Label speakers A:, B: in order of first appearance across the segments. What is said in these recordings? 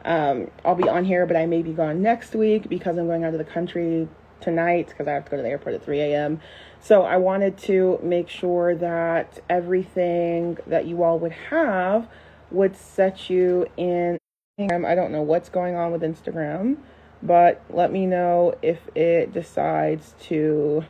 A: I'll be on here, but I may be gone next week because I'm going out of the country tonight because I have to go to the airport at 3 a.m. So I wanted to make sure that everything that you all would have would set you in. I don't know what's going on with Instagram, but let me know if it decides to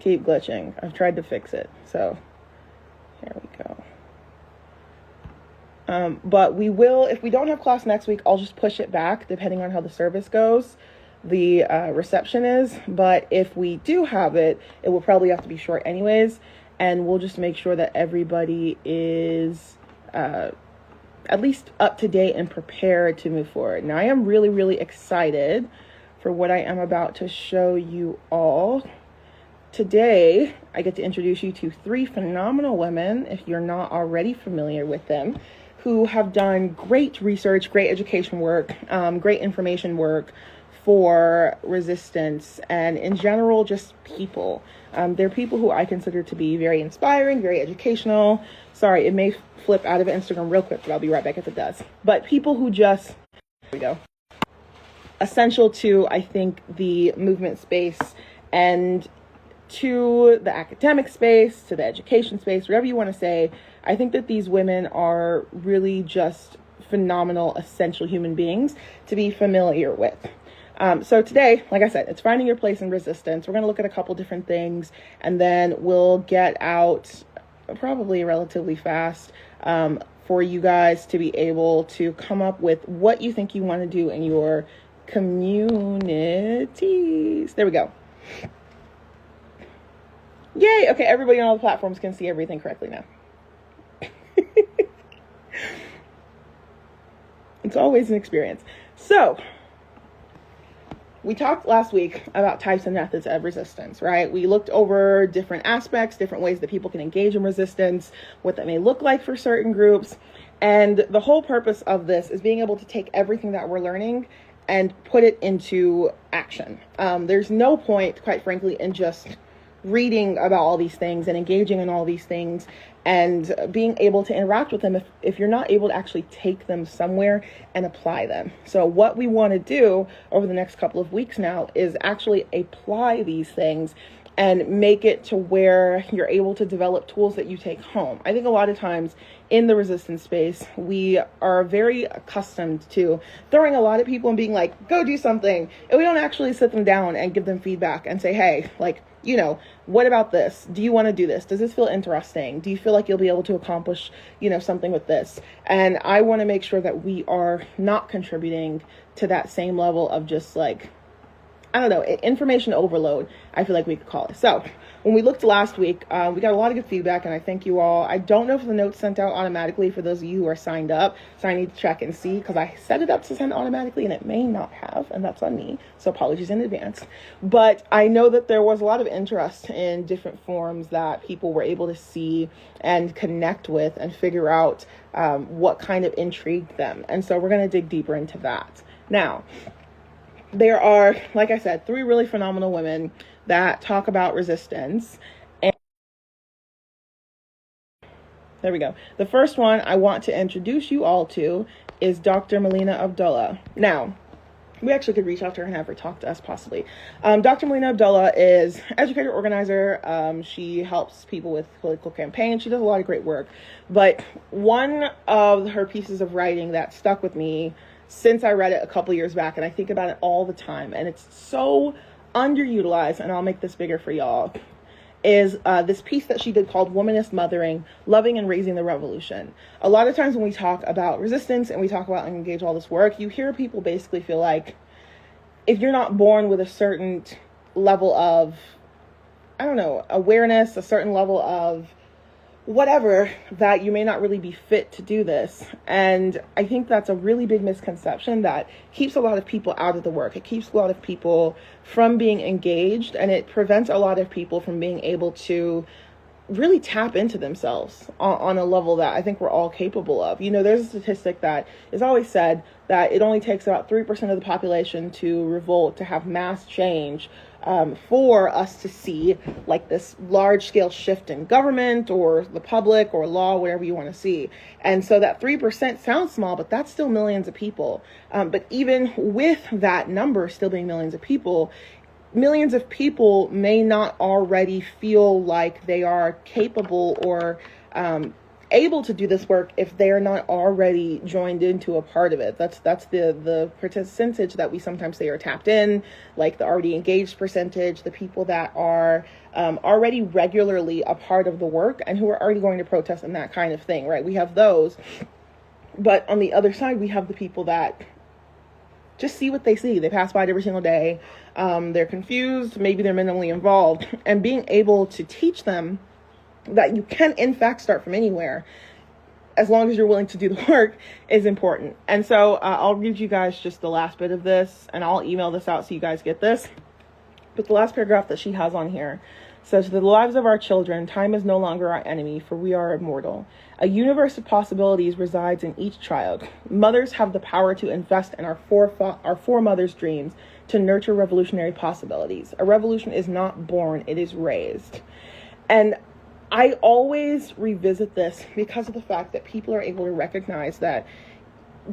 A: keep glitching. I've tried to fix it, so here we go. But we will, if we don't have class next week, I'll just push it back depending on how the service goes, the reception is. But if we do have it, it will probably have to be short anyways, and we'll just make sure that everybody is at least up to date and prepared to move forward. Now, I am really, really excited for what I am about to show you all. Today, I get to introduce you to 3 phenomenal women, if you're not already familiar with them, who have done great research, great education work, great information work for resistance, and in general, just people. They're people who I consider to be very inspiring, very educational. Sorry, it may flip out of Instagram real quick, but I'll be right back if it does. But people who just, here we go, essential to, I think, the movement space and to the academic space, to the education space, whatever you want to say. I think that these women are really just phenomenal, essential human beings to be familiar with. So today, like I said, it's finding your place in resistance. We're going to look at a couple different things, and then we'll get out probably relatively fast for you guys to be able to come up with what you think you want to do in your communities. There we go. Yay! Okay, everybody on all the platforms can see everything correctly now. It's always an experience. So, we talked last week about types and methods of resistance, right? We looked over different aspects, different ways that people can engage in resistance, what that may look like for certain groups. And the whole purpose of this is being able to take everything that we're learning and put it into action. There's no point, quite frankly, in just reading about all these things and engaging in all these things and being able to interact with them if you're not able to actually take them somewhere and apply them. So what we want to do over the next couple of weeks now is actually apply these things and make it to where you're able to develop tools that you take home. I think a lot of times in the resistance space, we are very accustomed to throwing a lot of people and being like, go do something. And we don't actually sit them down and give them feedback and say, hey, like, you know, what about this? Do you want to do this? Does this feel interesting? Do you feel like you'll be able to accomplish, you know, something with this? And I want to make sure that we are not contributing to that same level of just like, I don't know, information overload, I feel like we could call it. So when we looked last week, we got a lot of good feedback, and I thank you all. I don't know if the notes sent out automatically for those of you who are signed up, so I need to check and see, because I set it up to send automatically, and it may not have, and that's on me, so apologies in advance. But I know that there was a lot of interest in different forms that people were able to see and connect with and figure out what kind of intrigued them. And so we're going to dig deeper into that. Now, there are, like I said, 3 really phenomenal women that talk about resistance. And there we go. The first one I want to introduce you all to is Dr. Melina Abdullah. Now, we actually could reach out to her and have her talk to us possibly. Dr. Melina Abdullah is educator organizer. She helps people with political campaigns. She does a lot of great work. But one of her pieces of writing that stuck with me since I read it a couple years back, and I think about it all the time, and it's so underutilized, and I'll make this bigger for y'all, is this piece that she did called Womanist Mothering, Loving and Raising the Revolution. A lot of times when we talk about resistance and we talk about and engage all this work, you hear people basically feel like if you're not born with a certain level of, I don't know, awareness, a certain level of whatever, that you may not really be fit to do this. And I think that's a really big misconception that keeps a lot of people out of the work. It keeps a lot of people from being engaged, and it prevents a lot of people from being able to really tap into themselves on a level that I think we're all capable of. There's a statistic that is always said that it only takes about 3% of the population to revolt, to have mass change, for us to see like this large scale shift in government or the public or law, whatever you want to see. And so that 3% sounds small, but that's still millions of people. But even with that number still being millions of people may not already feel like they are capable or able to do this work if they are not already joined into a part of it. That's the percentage that we sometimes say are tapped in, like the already engaged percentage, the people that are already regularly a part of the work and who are already going to protest and that kind of thing, right? We have those. But on the other side, we have the people that just see what they see. They pass by it every single day. They're confused. Maybe they're minimally involved. And being able to teach them that you can, in fact, start from anywhere, as long as you're willing to do the work, is important. And so I'll read you guys just the last bit of this, and I'll email this out so you guys get this. But the last paragraph that she has on here says, "The lives of our children, time is no longer our enemy, for we are immortal. A universe of possibilities resides in each child. Mothers have the power to invest in our foremothers' dreams, to nurture revolutionary possibilities. A revolution is not born, it is raised." And I always revisit this because of the fact that people are able to recognize that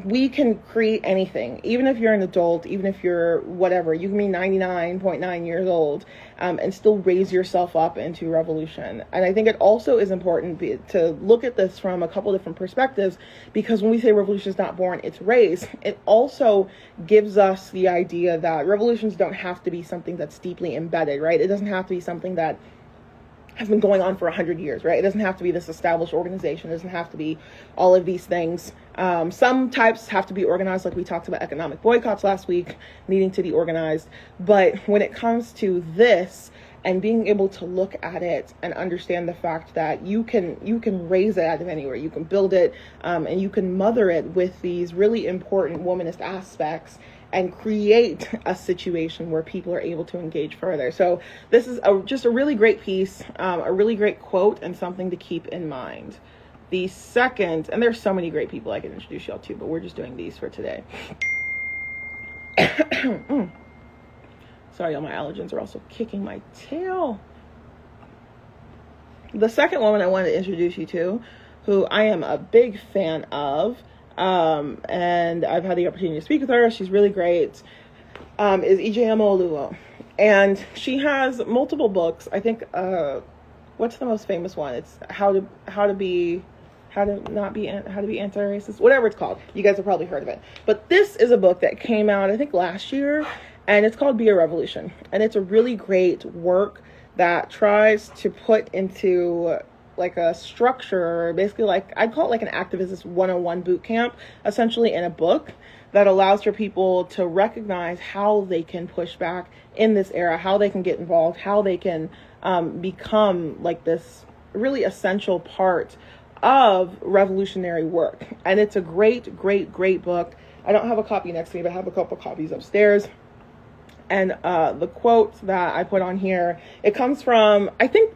A: we can create anything. Even if you're an adult, even if you're whatever, you can be 99.9 years old and still raise yourself up into revolution. And I think it also is important to look at this from a couple different perspectives, because when we say revolution is not born, it's raised, it also gives us the idea that revolutions don't have to be something that's deeply embedded, right? It doesn't have to be something that has been going on for 100 years, right? It doesn't have to be this established organization. It doesn't have to be all of these things. Some types have to be organized, like we talked about economic boycotts last week, needing to be organized. But when it comes to this and being able to look at it and understand the fact that you can raise it out of anywhere, you can build it, and you can mother it with these really important womanist aspects and create a situation where people are able to engage further. So this is just a really great piece, a really great quote, and something to keep in mind. The second, and there's so many great people I can introduce y'all to, but we're just doing these for today. Sorry, all my allergens are also kicking my tail. The second woman I wanted to introduce you to, who I am a big fan of, and I've had the opportunity to speak with her, she's really great, is Ijeoma Oluo. And she has multiple books. I think, what's the most famous one? It's how to be anti-racist, whatever it's called. You guys have probably heard of it. But this is a book that came out, I think, last year, and it's called Be a Revolution. And it's a really great work that tries to put into like a structure, basically like, I'd call it like an activist 101 boot camp, essentially in a book that allows for people to recognize how they can push back in this era, how they can get involved, how they can become like this really essential part of revolutionary work. And it's a great, great, great book. I don't have a copy next to me, but I have a couple copies upstairs. And the quote that I put on here, it comes from, I think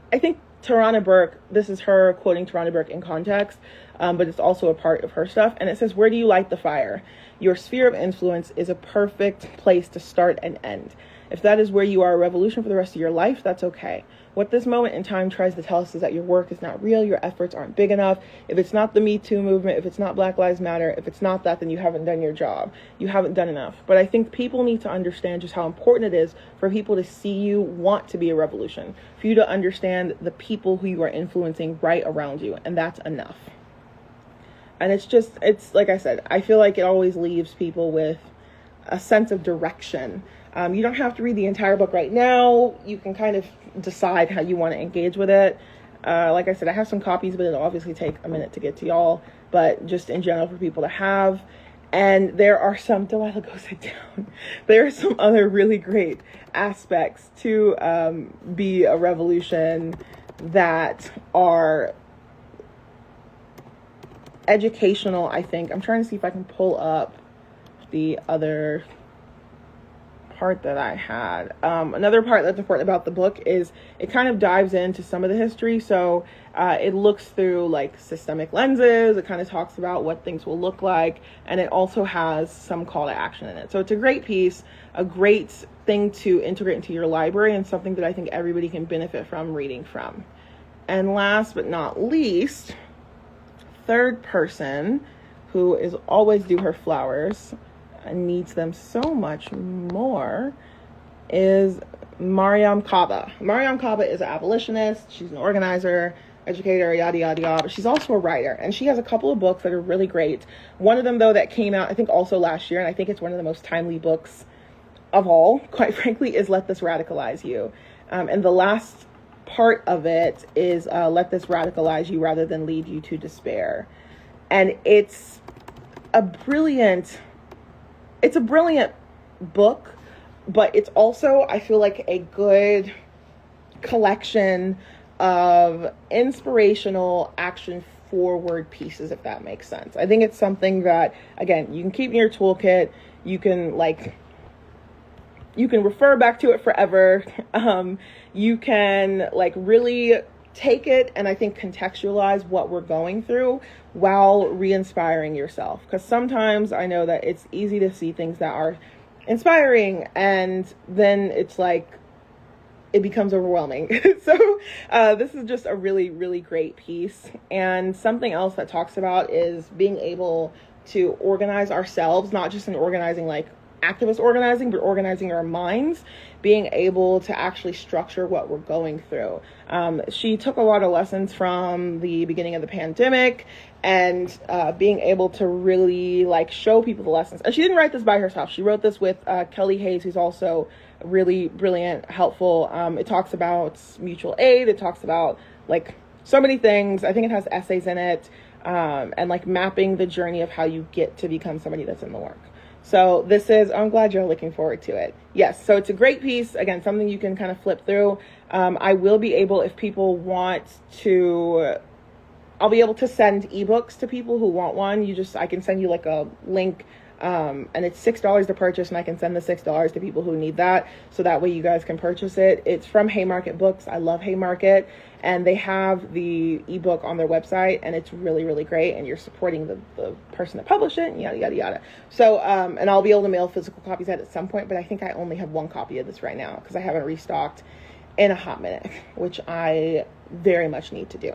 A: Tarana Burke. This is her quoting Tarana Burke in context, but it's also a part of her stuff. And it says, "Where do you light the fire? Your sphere of influence is a perfect place to start and end. If that is where you are a revolution for the rest of your life, that's okay. What this moment in time tries to tell us is that your work is not real, your efforts aren't big enough. If it's not the Me Too movement, if it's not Black Lives Matter, if it's not that, then you haven't done your job. You haven't done enough." But I think people need to understand just how important it is for people to see you want to be a revolution, for you to understand the people who you are influencing right around you, and that's enough. And it's like I said, I feel like it always leaves people with a sense of direction. You don't have to read the entire book right now. You can kind of decide how you want to engage with it. Like I said, I have some copies, but it'll obviously take a minute to get to y'all, but just in general for people to have. And there are some, Delilah, go sit down. There are some other really great aspects to Be a Revolution that are educational, I think. I'm trying to see if I can pull up the other part that I had. Another part that's important about the book is it kind of dives into some of the history. So it looks through like systemic lenses. It kind of talks about what things will look like. And it also has some call to action in it. So it's a great piece, a great thing to integrate into your library, and something that I think everybody can benefit from reading from. And last but not least, third person who is always do her flowers and needs them so much more is Mariame Kaba. Mariame Kaba is an abolitionist. She's an organizer, educator, yada, yada, yada. But she's also a writer. And she has a couple of books that are really great. One of them, though, that came out, I think, also last year, and I think it's one of the most timely books of all, quite frankly, is Let This Radicalize You. And the last part of it is Let This Radicalize You rather than lead you to despair. And it's a brilliant book, but it's also, I feel like, a good collection of inspirational action forward pieces, if that makes sense. I think it's something that, again, you can keep in your toolkit. You can refer back to it forever. You can really take it and I think contextualize what we're going through while re-inspiring yourself. Because sometimes I know that it's easy to see things that are inspiring and then it's like it becomes overwhelming. So this is just a really, really great piece. And something else that talks about is being able to organize ourselves, not just in organizing activist organizing, but organizing our minds, being able to actually structure what we're going through. She took a lot of lessons from the beginning of the pandemic and being able to really show people the lessons. And she didn't write this by herself. She wrote this with Kelly Hayes, who's also really brilliant, helpful. It talks about mutual aid. It talks about so many things. I think it has essays in it, and mapping the journey of how you get to become somebody that's in the work. So I'm glad you're looking forward to it. Yes, so it's a great piece. Again, something you can kind of flip through. I will be able, if people want to, I'll be able to send ebooks to people who want one. I can send you a link, and it's $6 to purchase, and I can send the $6 to people who need that. So that way you guys can purchase it. It's from Haymarket Books. I love Haymarket. And they have the ebook on their website, and it's really, really great. And you're supporting the person that published it, and yada, yada, yada. So, and I'll be able to mail physical copies at some point, but I think I only have one copy of this right now because I haven't restocked in a hot minute, which I very much need to do.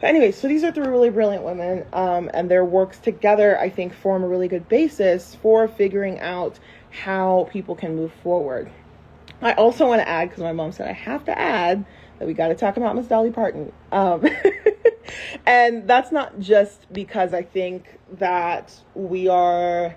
A: But anyway, so these are three really brilliant women, and their works together, I think, form a really good basis for figuring out how people can move forward. I also want to add, because my mom said I have to add, that we got to talk about Miss Dolly Parton. And that's not just because I think that we are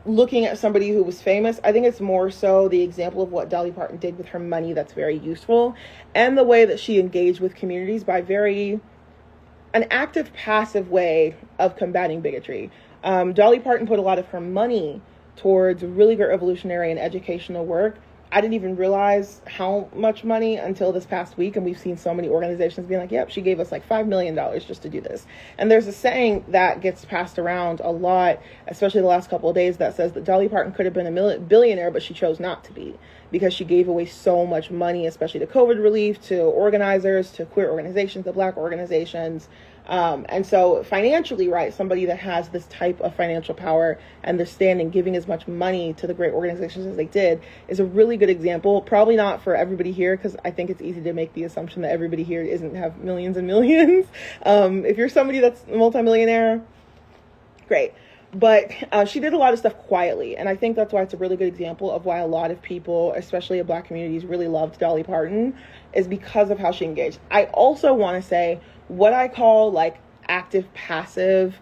A: looking at somebody who was famous. I think it's more so the example of what Dolly Parton did with her money that's very useful, and the way that she engaged with communities by an active, passive way of combating bigotry. Dolly Parton put a lot of her money towards really great revolutionary and educational work. I didn't even realize how much money until this past week, and we've seen so many organizations being like, yep, she gave us $5 million just to do this. And there's a saying that gets passed around a lot, especially the last couple of days, that says that Dolly Parton could have been a billionaire, but she chose not to be, because she gave away so much money, especially to COVID relief, to organizers, to queer organizations, to Black organizations. And so financially, right, somebody that has this type of financial power and the standing, giving as much money to the great organizations as they did, is a really good example. Probably not for everybody here, because I think it's easy to make the assumption that everybody here isn't have millions and millions. If you're somebody that's a multimillionaire, great. But she did a lot of stuff quietly, and I think that's why it's a really good example of why a lot of people, especially in Black communities, really loved Dolly Parton, is because of how she engaged. I also want to say what I call active passive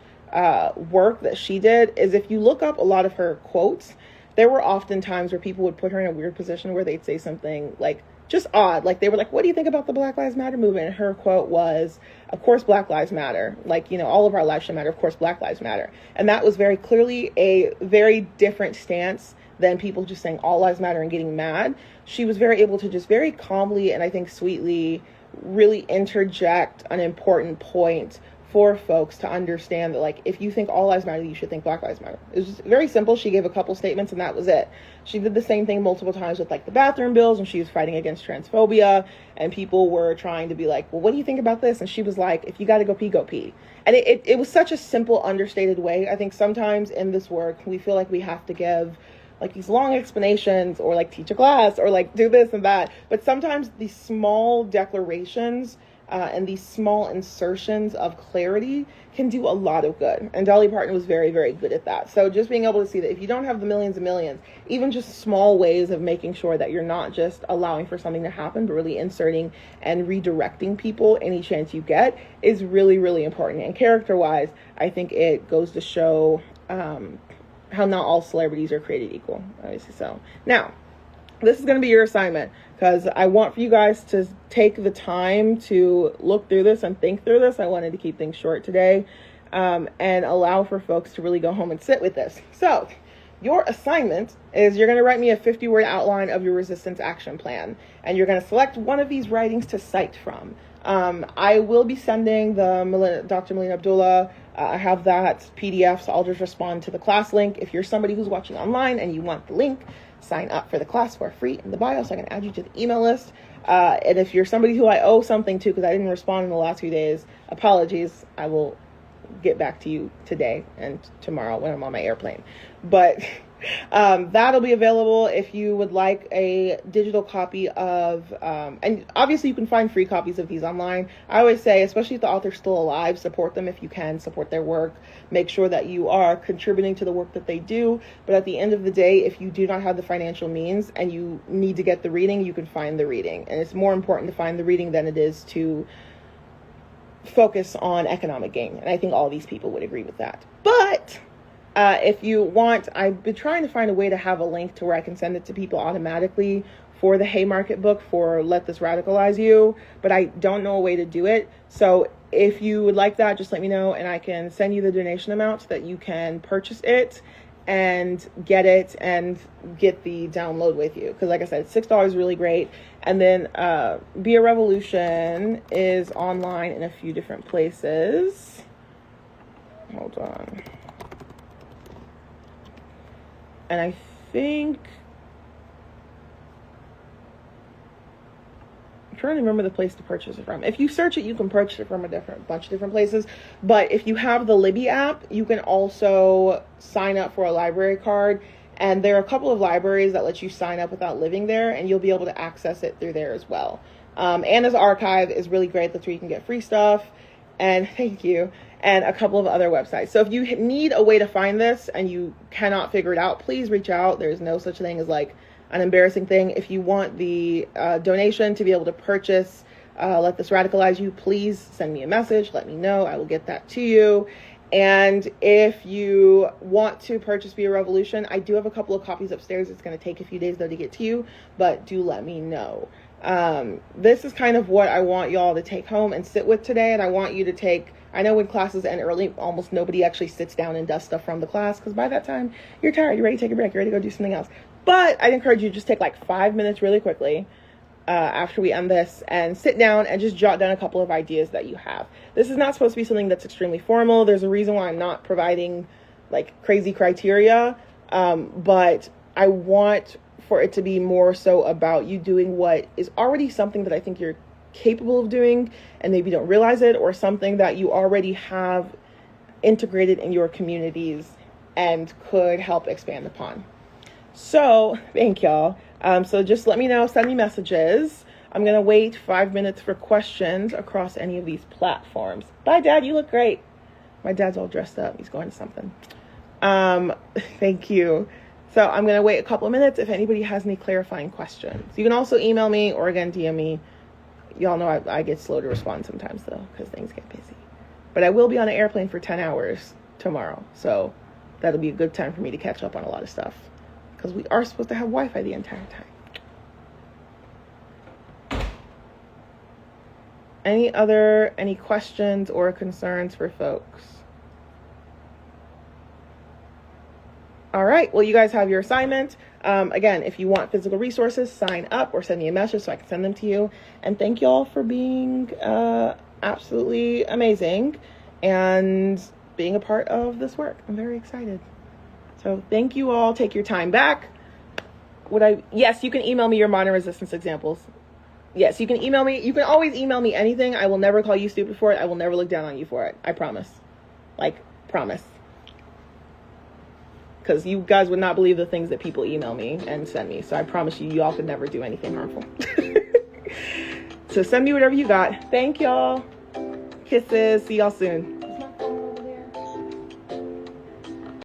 A: work that she did is, if you look up a lot of her quotes, there were often times where people would put her in a weird position where they'd say something just odd. They were what do you think about the Black Lives Matter movement? And her quote was, of course, Black Lives Matter. All of our lives should matter. Of course, Black Lives Matter. And that was very clearly a very different stance than people just saying all lives matter and getting mad. She was very able to just very calmly and I think sweetly really interject an important point for folks to understand that, like, if you think all lives matter, you should think Black Lives Matter. It was just very simple. She gave a couple statements and that was it. She did the same thing multiple times with like the bathroom bills when she was fighting against transphobia, and people were trying to be like, well, what do you think about this? And she was like, if you got to go pee, go pee. And it was such a simple, understated way. I think sometimes in this work, we feel like we have to give like these long explanations or like teach a class or like do this and that. But sometimes these small declarations and these small insertions of clarity can do a lot of good. And Dolly Parton was very, very good at that. So just being able to see that if you don't have the millions and millions, even just small ways of making sure that you're not just allowing for something to happen, but really inserting and redirecting people any chance you get is really, really important. And character-wise, I think it goes to show how not all celebrities are created equal, obviously. So now, this is going to be your assignment, because I want for you guys to take the time to look through this and think through this. I wanted to keep things short today and allow for folks to really go home and sit with this. So your assignment is you're going to write me a 50-word outline of your resistance action plan, and you're going to select one of these writings to cite from. I will be sending the Dr. Melina Abdullah. I have that PDF, so I'll just respond to the class link. If you're somebody who's watching online and you want the link, sign up for the class for free in the bio so I can add you to the email list. And if you're somebody who I owe something to because I didn't respond in the last few days, apologies. I will get back to you today and tomorrow when I'm on my airplane. But that'll be available if you would like a digital copy of, and obviously you can find free copies of these online. I always say, especially if the author's still alive, support them if you can, support their work, make sure that you are contributing to the work that they do. But at the end of the day, if you do not have the financial means and you need to get the reading, you can find the reading. And it's more important to find the reading than it is to focus on economic gain. And I think all these people would agree with that. But if you want, I've been trying to find a way to have a link to where I can send it to people automatically for the Haymarket book for Let This Radicalize You, but I don't know a way to do it. So if you would like that, just let me know and I can send you the donation amount so that you can purchase it and get it and get the download with you. Because like I said, $6 is really great. And then Be a Revolution is online in a few different places. Hold on. And I think, I'm trying to remember the place to purchase it from. If you search it, you can purchase it from a bunch of different places. But if you have the Libby app, you can also sign up for a library card. And there are a couple of libraries that let you sign up without living there, and you'll be able to access it through there as well. Anna's Archive is really great. That's where you can get free stuff. And thank you. And a couple of other websites. So if you need a way to find this and you cannot figure it out, please reach out. There's no such thing as like an embarrassing thing. If you want the donation to be able to purchase Let This Radicalize You, please send me a message. Let me know. I will get that to you. And if you want to purchase Be a Revolution, I do have a couple of copies upstairs. It's going to take a few days though to get to you, but do let me know. This is kind of what I want y'all to take home and sit with today. And I want you to take, I know when classes end early, almost nobody actually sits down and does stuff from the class, because by that time you're tired, you're ready to take a break, you're ready to go do something else. But I'd encourage you to just take like 5 minutes really quickly after we end this and sit down and just jot down a couple of ideas that you have. This is not supposed to be something that's extremely formal. There's a reason why I'm not providing like crazy criteria, but I want for it to be more so about you doing what is already something that I think you're capable of doing and maybe don't realize it, or something that you already have integrated in your communities and could help expand upon. So thank y'all. So just let me know, send me messages. I'm going to wait 5 minutes for questions across any of these platforms. Bye, Dad. You look great. My dad's all dressed up. He's going to something. Thank you. So I'm going to wait a couple of minutes if anybody has any clarifying questions. You can also email me or again, DM me. Y'all know I get slow to respond sometimes though, because things get busy. But I will be on an airplane for 10 hours tomorrow. So that'll be a good time for me to catch up on a lot of stuff, because we are supposed to have Wi-Fi the entire time. Any questions or concerns for folks? All right, well, you guys have your assignment. Again, if you want physical resources, sign up or send me a message so I can send them to you. And thank you all for being absolutely amazing. and being a part of this work. I'm very excited. So thank you all. Take your time back. Yes, you can email me your modern resistance examples. Yes, you can email me. You can always email me anything. I will never call you stupid for it. I will never look down on you for it. I promise. Promise. Because you guys would not believe the things that people email me and send me. So I promise you, y'all could never do anything harmful. So send me whatever you got. Thank y'all. Kisses. See y'all soon.